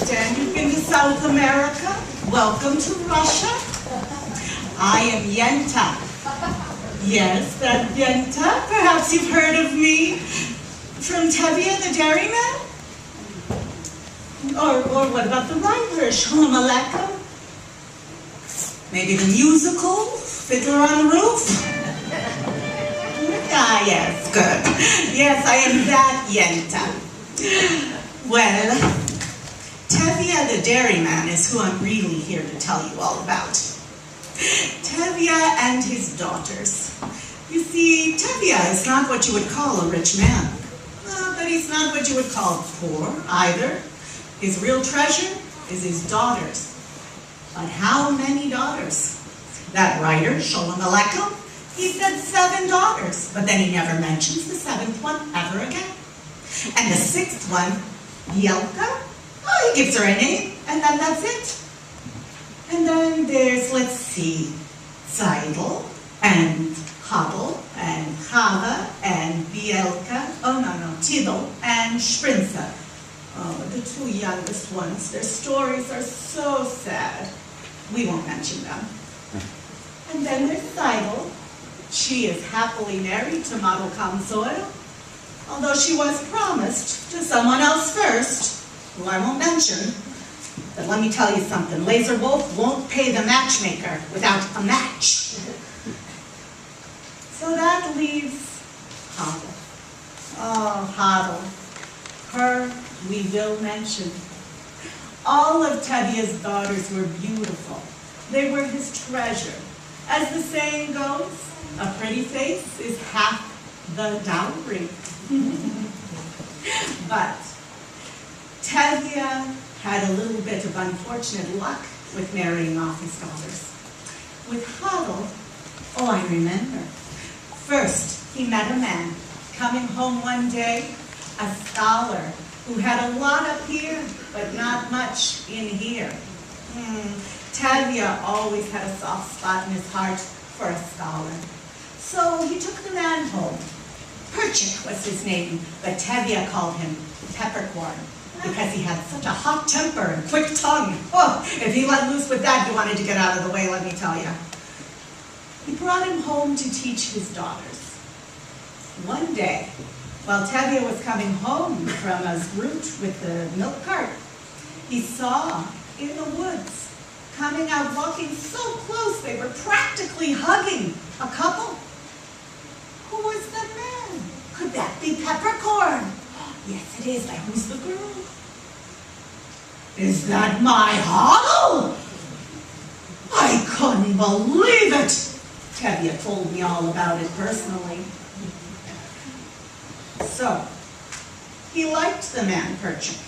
understand you've been to South America. Welcome to Russia. I am Yenta. Yes, that Yenta. Perhaps you've heard of me from Tevye the dairyman? Or what about the writer, Shalom Aleichem? Maybe the musical, Fiddler on the Roof? Ah, yes, good. Yes, I am that Yenta. Well, Tevye the dairyman is who I'm really here to tell you all about. Tevye and his daughters. You see, Tevye is not what you would call a rich man. But he's not what you would call poor either. His real treasure is his daughters. But how many daughters? That writer, Shalom Aleichem, he said 7 daughters, but then he never mentions the 7th one ever again. And the 6th one, Yelka, oh, he gives her a name, and then that's it. And then there's, let's see, Zeidel, and Hadel, and Chava, and Bielka, Tidal, and Sprinza. Oh, the 2 youngest ones, their stories are so sad. We won't mention them. And then there's Zeidel. She is happily married to Model Kamzoil, although she was promised to someone else first, who I won't mention. But let me tell you something, Laser Wolf won't pay the matchmaker without a match. So that leaves Hadel. Oh, Hadel. Her we will mention. All of Tevye's daughters were beautiful. They were his treasure. As the saying goes, a pretty face is half the dowry. But Tevye had a little bit of unfortunate luck with marrying off his daughters. With Hadel, oh, I remember. First, he met a man coming home one day, a scholar who had a lot up here, but not much in here. Tevye always had a soft spot in his heart for a scholar. So he took the man home. Perchik was his name, but Tevye called him Peppercorn because he had such a hot temper and quick tongue. Oh, if he let loose with that, he wanted to get out of the way, let me tell you. He brought him home to teach his daughters. One day, while Tevye was coming home from a route with the milk cart, he saw in the woods, coming out walking so close they were practically hugging, a couple. Who was the man? Could that be Peppercorn? Yes, it is, but who's the girl? Is that my Hadel? I couldn't believe it. Tevye told me all about it personally. So, he liked the man Perchik.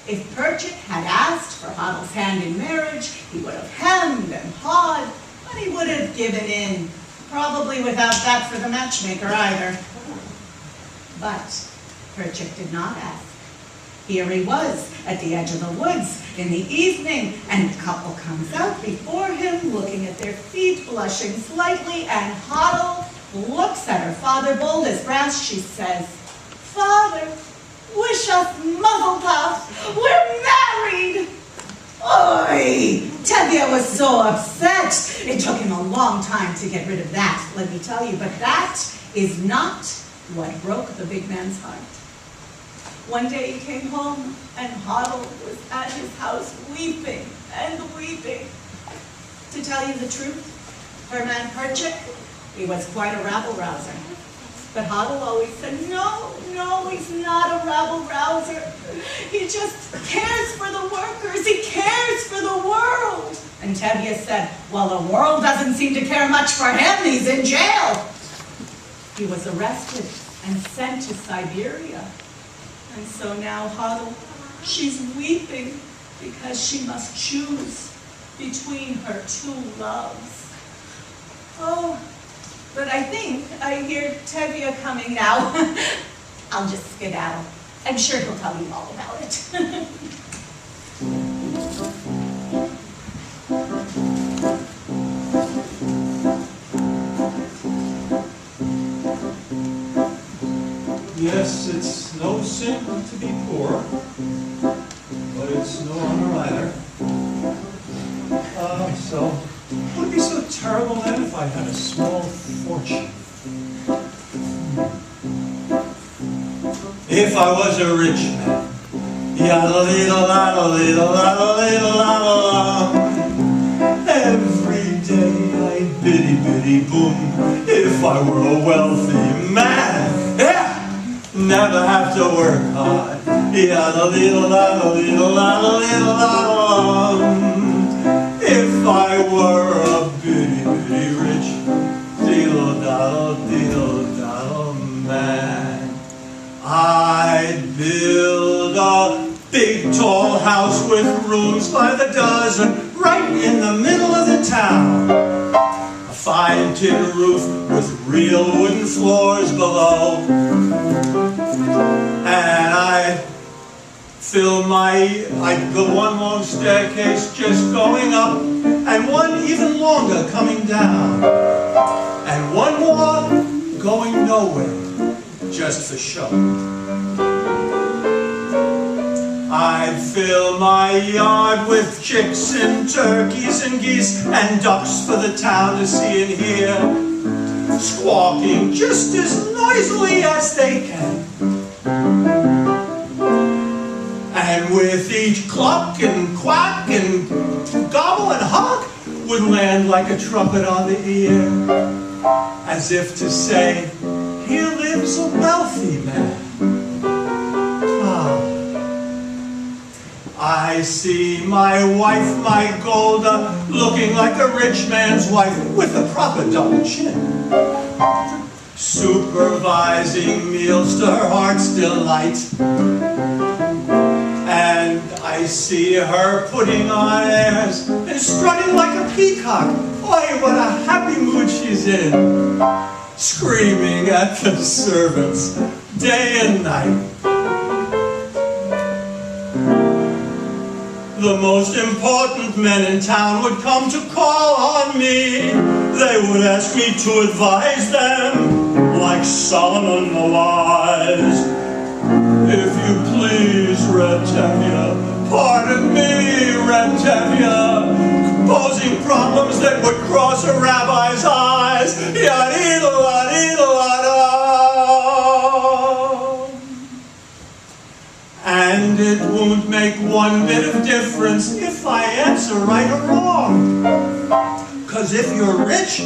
If Perchik had asked for Hadel's hand in marriage, he would have hemmed and hawed, but he would have given in, probably without that for the matchmaker either. But Perchik did not ask. Here he was, at the edge of the woods, in the evening, and the couple comes out before him, looking at their feet, blushing slightly, and Hadel looks at her father, bold as brass. She says, "Father, wish us mazel tov. We're married!" Oy! Tevye was so upset. It took him a long time to get rid of that, let me tell you. But that is not what broke the big man's heart. One day he came home, and Hadel was at his house weeping and weeping. To tell you the truth, her man Perchik, he was quite a rabble-rouser. But Hadel always said, no, he's not a rabble-rouser. He just cares for the workers. He cares for the world. And Tevye said, well, the world doesn't seem to care much for him. He's in jail. He was arrested and sent to Siberia. And so now Hadel, she's weeping because she must choose between her 2 loves. Oh, but I think I hear Tevye coming now. I'll just skedaddle. I'm sure he'll tell you all about it. Yes, it's no sin to be poor, but it's no no longer either. So, would it be so terrible then if I had a small fortune? If I was a rich man, every day I'd biddy biddy boom. If I were a wealthy man, yeah, never have to work hard. If I were a bitty bitty rich diddle-daddle man, I'd build a big tall house with rooms by the dozen right in the middle of the town. A fine tin roof with real wooden floors below. And I'd go one long staircase just going up, and one even longer coming down, and one more going nowhere, just for show. I'd fill my yard with chicks and turkeys and geese and ducks for the town to see and hear, squawking just as noisily as they can. And with each cluck and quack and gobble and honk would land like a trumpet on the ear, as if to say, here lives a wealthy man. I see my wife, my Golda, looking like a rich man's wife with a proper double chin, supervising meals to her heart's delight. And I see her putting on airs and strutting like a peacock. Boy, what a happy mood she's in, screaming at the servants day and night. The most important men in town would come to call on me. They would ask me to advise them, like Solomon the Wise. If you please, Red Tevye, pardon me, Red Tevye, posing problems that would cross a rabbi's eyes. Yadidla-didla-da. And it won't make one bit of difference if I answer right or wrong. 'Cause if you're rich,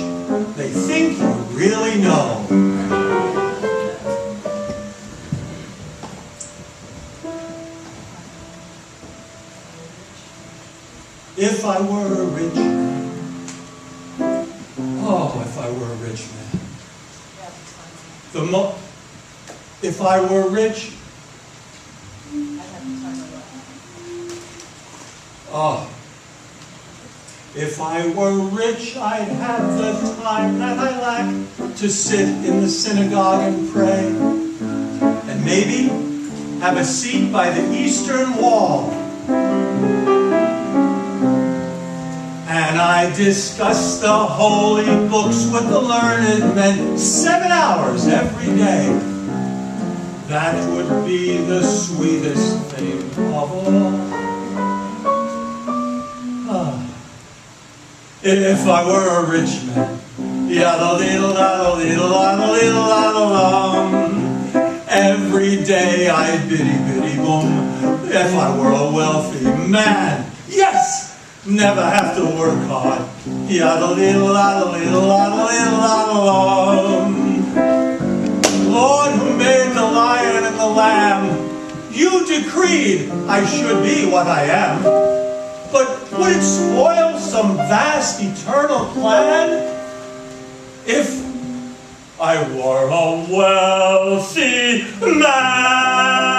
they think you really know. If I were a rich man, oh, if I were a rich man, if I were rich, oh, if I were rich, I'd have the time that I lack to sit in the synagogue and pray, and maybe have a seat by the eastern wall. And I discuss the holy books with the learned men 7 hours every day. That would be the sweetest thing of all. If I were a rich man, every day I'd biddy biddy boom. If I were a wealthy man, yes! Never have to work hard. Lord, who made the lion and the lamb, you decreed I should be what I am. But would it spoil some vast eternal plan if I were a wealthy man?